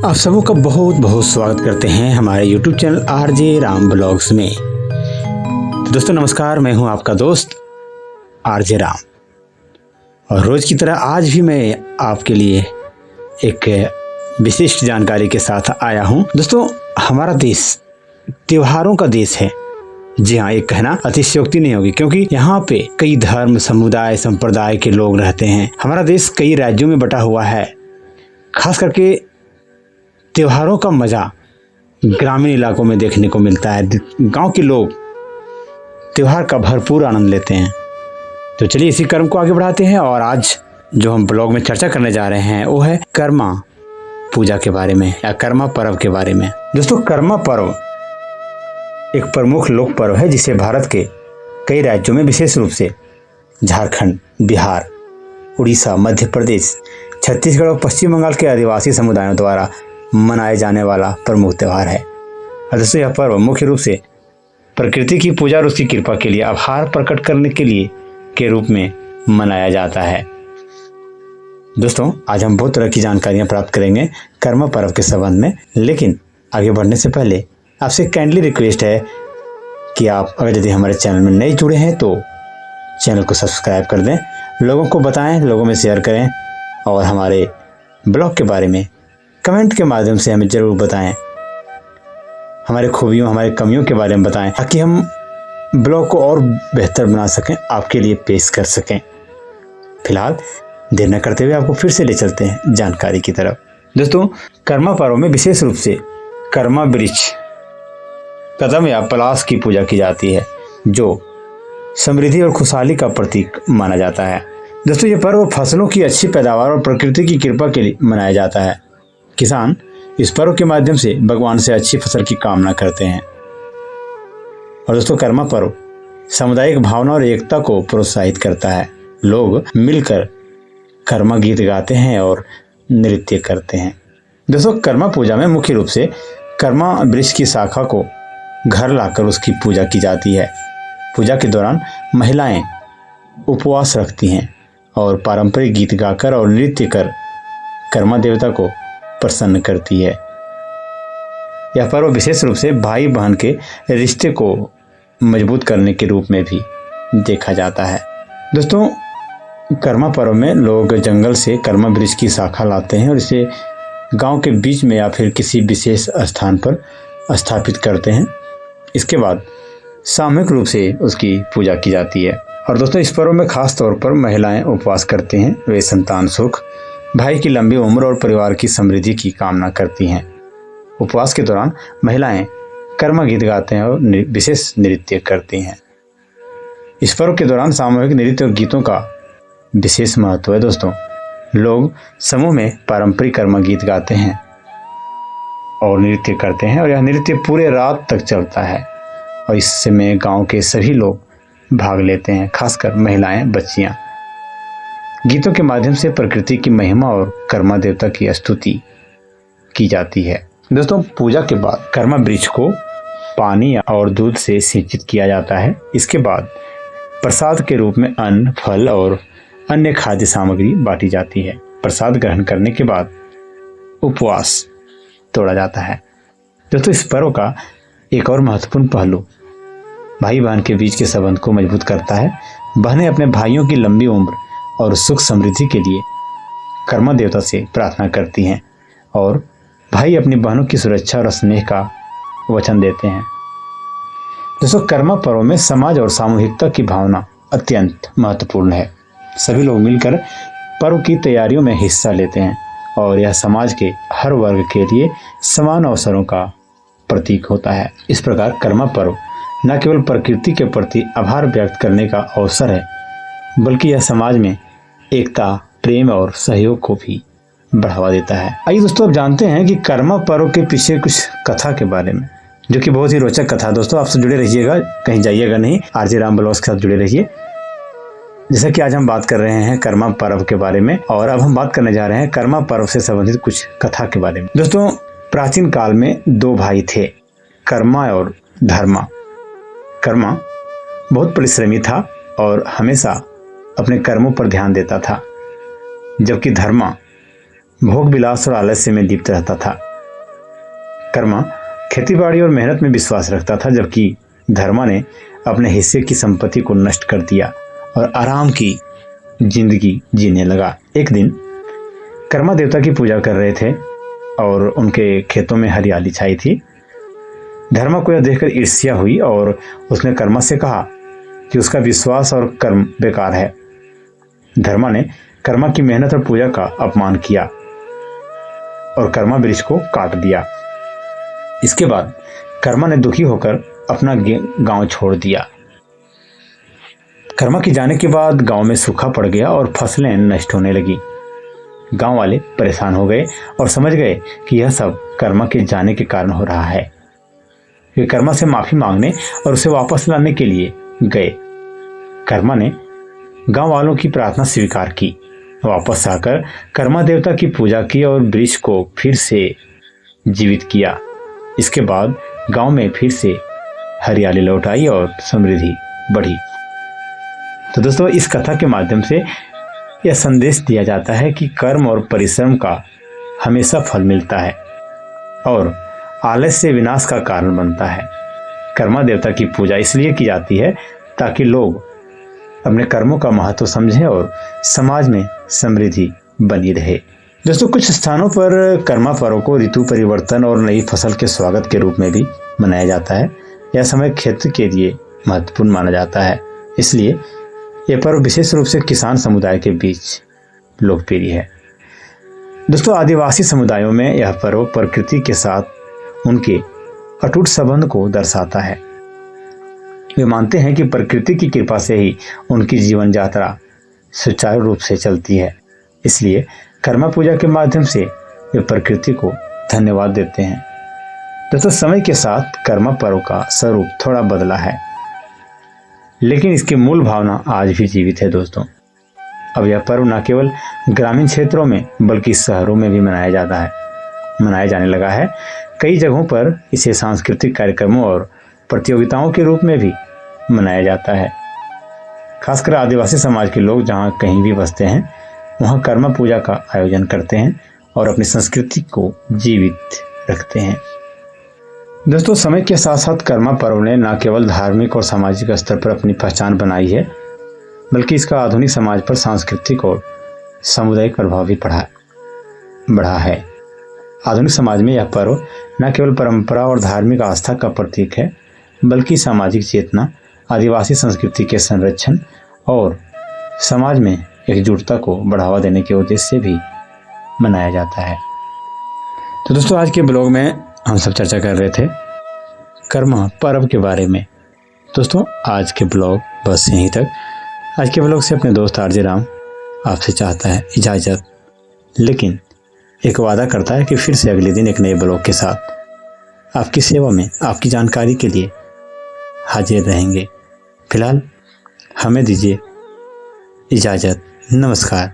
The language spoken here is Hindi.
आप सबों का बहुत बहुत स्वागत करते हैं हमारे YouTube channel RJ Ram blogs में। तो दोस्तों नमस्कार, मैं हूं आपका दोस्त आरजे राम और रोज़ की तरह आज भी मैं आपके लिए एक विशिष्ट जानकारी के साथ आया हूं। दोस्तों हमारा देश त्योहारों का देश है। जी हाँ, ये कहना अतिशयोक्ति नहीं होगी क्योंकि यहाँ पे कई धर्म, समुदाय, संप्रदाय के लोग रहते हैं। हमारा देश कई राज्यों में बटा हुआ है। खास करके त्योहारों का मज़ा ग्रामीण इलाकों में देखने को मिलता है। गांव के लोग त्योहार का भरपूर आनंद लेते हैं। तो चलिए इसी क्रम को आगे बढ़ाते हैं और आज जो हम ब्लॉग में चर्चा करने जा रहे हैं वो है कर्मा पूजा के बारे में या कर्मा पर्व के बारे में। दोस्तों कर्मा पर्व एक प्रमुख लोक पर्व है जिसे भारत के कई राज्यों में विशेष रूप से झारखंड, बिहार, उड़ीसा, मध्य प्रदेश, छत्तीसगढ़ और पश्चिम बंगाल के आदिवासी समुदायों द्वारा मनाए जाने वाला प्रमुख त्यौहार है। दोस्तों यह पर्व मुख्य रूप से प्रकृति की पूजा और उसकी कृपा के लिए आभार प्रकट करने के रूप में मनाया जाता है। दोस्तों आज हम बहुत तरह की जानकारियां प्राप्त करेंगे कर्मा पर्व के संबंध में, लेकिन आगे बढ़ने से पहले आपसे काइंडली रिक्वेस्ट है कि आप अगर यदि हमारे चैनल में नए जुड़े हैं तो चैनल को सब्सक्राइब कर दें, लोगों को बताएं, लोगों में शेयर करें और हमारे ब्लॉग के बारे में कमेंट के माध्यम से हमें ज़रूर बताएं। हमारे खूबियों, हमारे कमियों के बारे में बताएं ताकि हम ब्लॉग को और बेहतर बना सकें, आपके लिए पेश कर सकें। फिलहाल देर न करते हुए आपको फिर से ले चलते हैं जानकारी की तरफ। दोस्तों कर्मा पर्व में विशेष रूप से कर्मा वृक्ष, कदम या पलाश की पूजा की जाती है जो समृद्धि और खुशहाली का प्रतीक माना जाता है। दोस्तों ये पर्व फसलों की अच्छी पैदावार और प्रकृति की कृपा के लिए मनाया जाता है। किसान इस पर्व के माध्यम से भगवान से अच्छी फसल की कामना करते हैं। और दोस्तों कर्मा पर्व सामुदायिक भावना और एकता को प्रोत्साहित करता है। लोग मिलकर कर्मा गीत गाते हैं और नृत्य करते हैं। दोस्तों कर्मा पूजा में मुख्य रूप से कर्मा वृक्ष की शाखा को घर लाकर उसकी पूजा की जाती है। पूजा के दौरान महिलाएं उपवास रखती हैं और पारंपरिक गीत गाकर और नृत्य कर कर्मा देवता को प्रसन्न करती है। यह पर्व विशेष रूप से भाई बहन के रिश्ते को मजबूत करने के रूप में भी देखा जाता है। दोस्तों कर्मा पर्व में लोग जंगल से कर्मा वृक्ष की शाखा लाते हैं और इसे गांव के बीच में या फिर किसी विशेष स्थान पर स्थापित करते हैं। इसके बाद सामूहिक रूप से उसकी पूजा की जाती है। और दोस्तों इस पर्व में खास तौर पर महिलाएं उपवास करती हैं। वे संतान सुख, भाई की लंबी उम्र और परिवार की समृद्धि की कामना करती हैं। उपवास के दौरान महिलाएं कर्मा गीत गाते हैं और विशेष नृत्य करती हैं। इस पर्व के दौरान सामूहिक नृत्य और गीतों का विशेष महत्व है। दोस्तों लोग समूह में पारंपरिक कर्मा गीत गाते हैं और नृत्य करते हैं और यह नृत्य पूरे रात तक चलता है और इसमें गांव के सभी लोग भाग लेते हैं, खासकर महिलाएं, बच्चियां। गीतों के माध्यम से प्रकृति की महिमा और कर्मा देवता की स्तुति की जाती है। दोस्तों पूजा के बाद कर्मा वृक्ष को पानी और दूध से सिंचित किया जाता है। इसके बाद प्रसाद के रूप में अन्न, फल और अन्य खाद्य सामग्री बांटी जाती है। प्रसाद ग्रहण करने के बाद उपवास तोड़ा जाता है। दोस्तों इस पर्व का एक और महत्वपूर्ण पहलू भाई बहन के बीच के संबंध को मजबूत करता है। बहनें अपने भाइयों की लंबी उम्र और सुख समृद्धि के लिए कर्मा देवता से प्रार्थना करती हैं और भाई अपनी बहनों की सुरक्षा और स्नेह का वचन देते हैं। दोस्तों कर्मा पर्व में समाज और सामूहिकता की भावना अत्यंत महत्वपूर्ण है। सभी लोग मिलकर पर्व की तैयारियों में हिस्सा लेते हैं और यह समाज के हर वर्ग के लिए समान अवसरों का प्रतीक होता है। इस प्रकार कर्मा पर्व न केवल प्रकृति के प्रति आभार व्यक्त करने का अवसर है बल्कि यह समाज में एकता, प्रेम और सहयोग को भी बढ़ावा देता है। आइए दोस्तों अब जानते हैं कि कर्मा पर्व के पीछे कुछ कथा के बारे में, जो कि बहुत ही रोचक कथा। दोस्तों आपसे जुड़े रहिएगा, कहीं जाइएगा नहीं, आरजे राम ब्लॉग्स के साथ जुड़े रहिए। जैसा कि आज हम बात कर रहे हैं कर्मा पर्व के बारे में और अब हम बात करने जा रहे हैं कर्मा पर्व से संबंधित कुछ कथा के बारे में। दोस्तों प्राचीन काल में दो भाई थे, कर्मा और धर्मा। कर्मा बहुत परिश्रमी था और हमेशा अपने कर्मों पर ध्यान देता था, जबकि धर्मा भोग विलास और आलस्य में लिप्त रहता था। कर्मा खेतीबाड़ी और मेहनत में विश्वास रखता था, जबकि धर्मा ने अपने हिस्से की संपत्ति को नष्ट कर दिया और आराम की जिंदगी जीने लगा। एक दिन कर्मा देवता की पूजा कर रहे थे और उनके खेतों में हरियाली छाई थी। धर्मा को यह देखकर ईर्ष्या हुई और उसने कर्मा से कहा कि उसका विश्वास और कर्म बेकार है। धर्मा ने कर्मा की मेहनत और पूजा का अपमान किया और कर्मा वृक्ष को काट दिया। इसके बाद कर्मा ने दुखी होकर अपना गांव छोड़ दिया। कर्मा के जाने के बाद गांव में सूखा पड़ गया और फसलें नष्ट होने लगी। गांव वाले परेशान हो गए और समझ गए कि यह सब कर्मा के जाने के कारण हो रहा है। वे कर्मा से माफी मांगने और उसे वापस लाने के लिए गए। कर्मा ने गांव वालों की प्रार्थना स्वीकार की। वापस आकर कर्मा देवता की पूजा की और वृक्ष को फिर से जीवित किया। इसके बाद गांव में फिर से हरियाली लौट आई और समृद्धि बढ़ी। तो दोस्तों, इस कथा के माध्यम से यह संदेश दिया जाता है कि कर्म और परिश्रम का हमेशा फल मिलता है और आलस्य विनाश का कारण बनता है। कर्मा देवता की पूजा इसलिए की जाती है ताकि लोग अपने कर्मों का महत्व समझें और समाज में समृद्धि बनी रहे। दोस्तों, कुछ स्थानों पर कर्मा पर्व को ऋतु परिवर्तन और नई फसल के स्वागत के रूप में भी मनाया जाता है। यह समय खेती के लिए महत्वपूर्ण माना जाता है, इसलिए यह पर्व विशेष रूप से किसान समुदाय के बीच लोकप्रिय है। दोस्तों, आदिवासी समुदायों में यह पर्व प्रकृति के साथ उनके अटूट संबंध को दर्शाता है। वे मानते हैं कि प्रकृति की कृपा से ही उनकी जीवन यात्रा सुचारू रूप से चलती है, इसलिए कर्मा पूजा के माध्यम से वे प्रकृति को धन्यवाद देते हैं। दोस्तों, समय के साथ कर्मा पर्व का स्वरूप थोड़ा बदला है, लेकिन इसकी मूल भावना आज भी जीवित है। दोस्तों, अब यह पर्व न केवल ग्रामीण क्षेत्रों में बल्कि शहरों में भी मनाया जाने लगा है। कई जगहों पर इसे सांस्कृतिक कार्यक्रमों और प्रतियोगिताओं के रूप में भी मनाया जाता है। खासकर आदिवासी समाज के लोग जहाँ कहीं भी बसते हैं वहाँ कर्मा पूजा का आयोजन करते हैं और अपनी संस्कृति को जीवित रखते हैं। दोस्तों, समय के साथ साथ कर्मा पर्व ने न केवल धार्मिक और सामाजिक स्तर पर अपनी पहचान बनाई है, बल्कि इसका आधुनिक समाज पर सांस्कृतिक और सामुदायिक प्रभाव भी बढ़ा है। आधुनिक समाज में यह पर्व न केवल परंपरा और धार्मिक आस्था का प्रतीक है, बल्कि सामाजिक चेतना, आदिवासी संस्कृति के संरक्षण और समाज में एकजुटता को बढ़ावा देने के उद्देश्य से भी मनाया जाता है। तो दोस्तों, आज के ब्लॉग में हम सब चर्चा कर रहे थे कर्मा पर्व के बारे में। दोस्तों, आज के ब्लॉग बस यहीं तक। आज के ब्लॉग से अपने दोस्त आरजे राम आपसे चाहता है इजाज़त, लेकिन एक वादा करता है कि फिर से अगले दिन एक नए ब्लॉग के साथ आपकी सेवा में, आपकी जानकारी के लिए हाजिर रहेंगे। फिलहाल हमें दीजिए इजाज़त। नमस्कार।